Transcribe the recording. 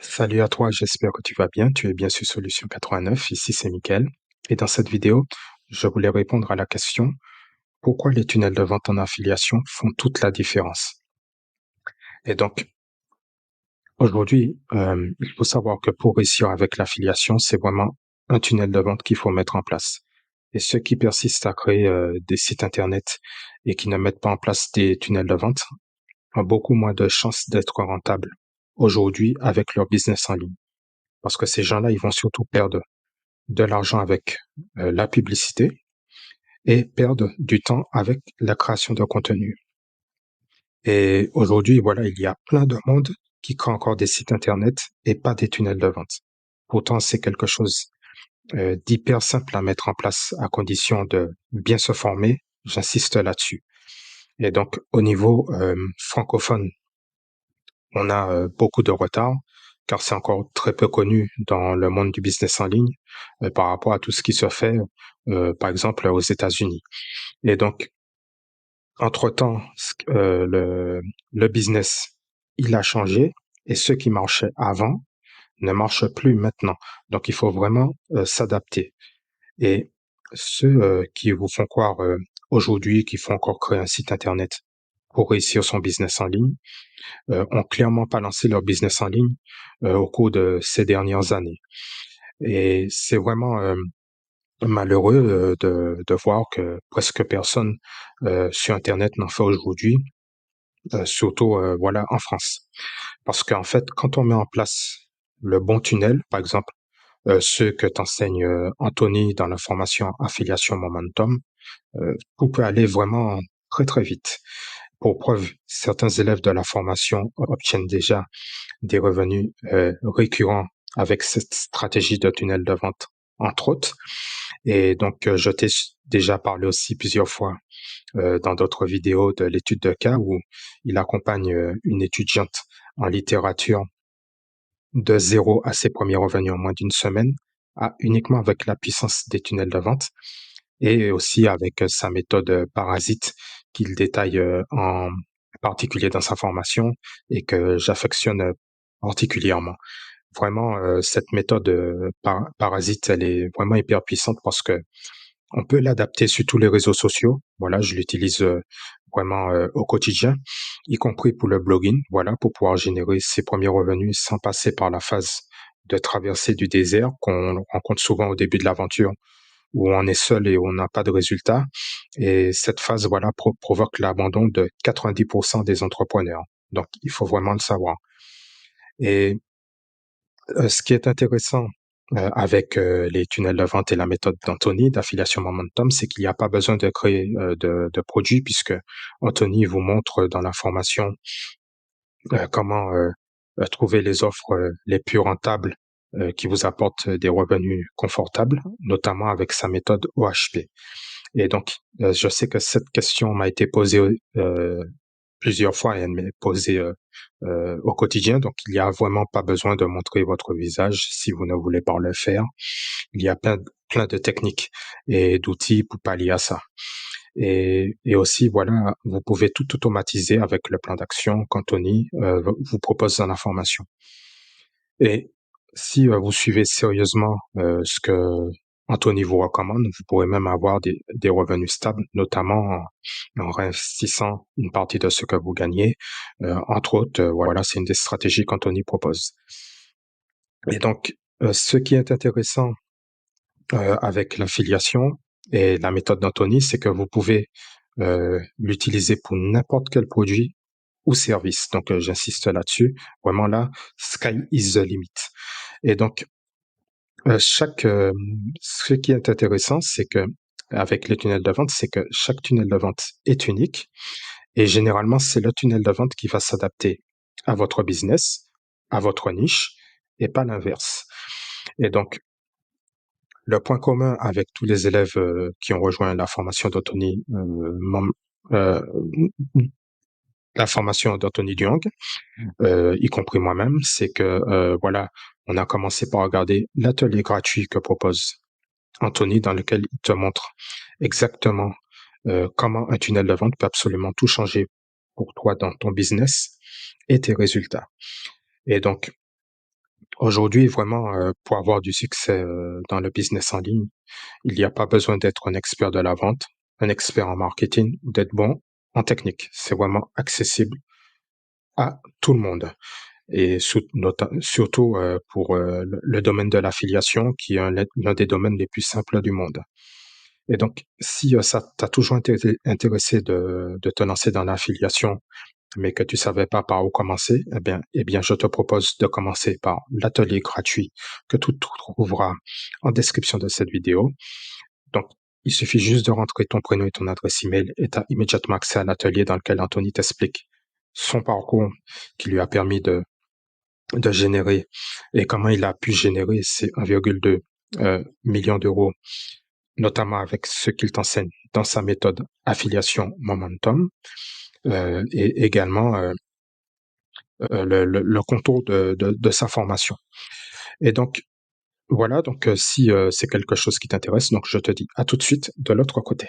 Salut à toi, j'espère que tu vas bien. Tu es bien sur Solution 89. Ici, c'est Mickaël. Et dans cette vidéo, je voulais répondre à la question: pourquoi les tunnels de vente en affiliation font toute la différence? Et donc, aujourd'hui, il faut savoir que pour réussir avec l'affiliation, c'est vraiment un tunnel de vente qu'il faut mettre en place. Et ceux qui persistent à créer des sites Internet et qui ne mettent pas en place des tunnels de vente ont beaucoup moins de chances d'être rentables aujourd'hui avec leur business en ligne. Parce que ces gens-là, ils vont surtout perdre de l'argent avec la publicité et perdre du temps avec la création de contenu. Et aujourd'hui, voilà, il y a plein de monde qui crée encore des sites Internet et pas des tunnels de vente. Pourtant, c'est quelque chose d'hyper simple à mettre en place à condition de bien se former. J'insiste là-dessus. Et donc, au niveau francophone, on a beaucoup de retard car c'est encore très peu connu dans le monde du business en ligne par rapport à tout ce qui se fait, par exemple, aux États-Unis. Et donc, entre-temps, le business, il a changé et ce qui marchait avant ne marche plus maintenant. Donc, il faut vraiment s'adapter. Et ceux qui vous font croire aujourd'hui qu'il faut encore créer un site Internet pour réussir son business en ligne, ont clairement pas lancé leur business en ligne au cours de ces dernières années. Et c'est vraiment malheureux de voir que presque personne sur Internet n'en fait aujourd'hui, surtout voilà en France. Parce qu'en fait, quand on met en place le bon tunnel, par exemple, ceux que t'enseigne Anthony dans la formation Affiliation Momentum, tout peut aller vraiment très très vite. Pour preuve, certains élèves de la formation obtiennent déjà des revenus récurrents avec cette stratégie de tunnel de vente, entre autres. Et donc, je t'ai déjà parlé aussi plusieurs fois dans d'autres vidéos de l'étude de cas où il accompagne une étudiante en littérature de zéro à ses premiers revenus en moins d'une semaine, uniquement avec la puissance des tunnels de vente et aussi avec sa méthode parasite qu'il détaille en particulier dans sa formation et que j'affectionne particulièrement. Vraiment, cette méthode parasite, elle est vraiment hyper puissante parce que on peut l'adapter sur tous les réseaux sociaux. Voilà, je l'utilise vraiment au quotidien, y compris pour le blogging, voilà, pour pouvoir générer ses premiers revenus sans passer par la phase de traversée du désert qu'on rencontre souvent au début de l'aventure, où on est seul et on n'a pas de résultat. Et cette phase, voilà, provoque l'abandon de 90% des entrepreneurs. Donc, il faut vraiment le savoir. Et ce qui est intéressant avec les tunnels de vente et la méthode d'Anthony d'affiliation momentum, c'est qu'il n'y a pas besoin de créer de produits puisque Anthony vous montre dans la formation comment trouver les offres les plus rentables qui vous apportent des revenus confortables, notamment avec sa méthode OHP. Et donc, je sais que cette question m'a été posée plusieurs fois et elle m'est posée au quotidien. Donc, il n'y a vraiment pas besoin de montrer votre visage si vous ne voulez pas le faire. Il y a plein de techniques et d'outils pour pallier à ça. Et aussi, voilà, vous pouvez tout automatiser avec le plan d'action qu'Anthony vous propose dans la formation. Et si vous suivez sérieusement ce que Anthony vous recommande, vous pourrez même avoir des revenus stables, notamment en réinvestissant une partie de ce que vous gagnez. Entre autres, voilà, c'est une des stratégies qu'Anthony propose. Et donc, ce qui est intéressant avec l'affiliation et la méthode d'Anthony, c'est que vous pouvez l'utiliser pour n'importe quel produit ou service. Donc, j'insiste là-dessus. Vraiment là, sky is the limit. Et donc, ce qui est intéressant, c'est que avec les tunnels de vente, c'est que chaque tunnel de vente est unique et généralement, c'est le tunnel de vente qui va s'adapter à votre business, à votre niche et pas l'inverse. Et donc, le point commun avec tous les élèves qui ont rejoint la formation d'Anthony, euh, la formation d'Anthony Duong, y compris moi-même, c'est que voilà, on a commencé par regarder l'atelier gratuit que propose Anthony, dans lequel il te montre exactement comment un tunnel de vente peut absolument tout changer pour toi dans ton business et tes résultats. Et donc, Aujourd'hui, vraiment, pour avoir du succès, dans le business en ligne, il n'y a pas besoin d'être un expert de la vente, un expert en marketing ou d'être bon en technique. C'est vraiment accessible à tout le monde et surtout, pour, le domaine de l'affiliation qui est l'un des domaines les plus simples du monde. Et donc si, ça t'a toujours intéressé de te lancer dans l'affiliation, mais que tu savais pas par où commencer, eh bien, je te propose de commencer par l'atelier gratuit que tu trouveras en description de cette vidéo. Donc, il suffit juste de rentrer ton prénom et ton adresse email et tu as immédiatement accès à l'atelier dans lequel Anthony t'explique son parcours qui lui a permis de générer et comment il a pu générer ces 1,2 million d'euros, notamment avec ce qu'il t'enseigne dans sa méthode affiliation momentum, et également le contour de sa formation. Et donc, voilà, donc si c'est quelque chose qui t'intéresse, donc je te dis à tout de suite de l'autre côté.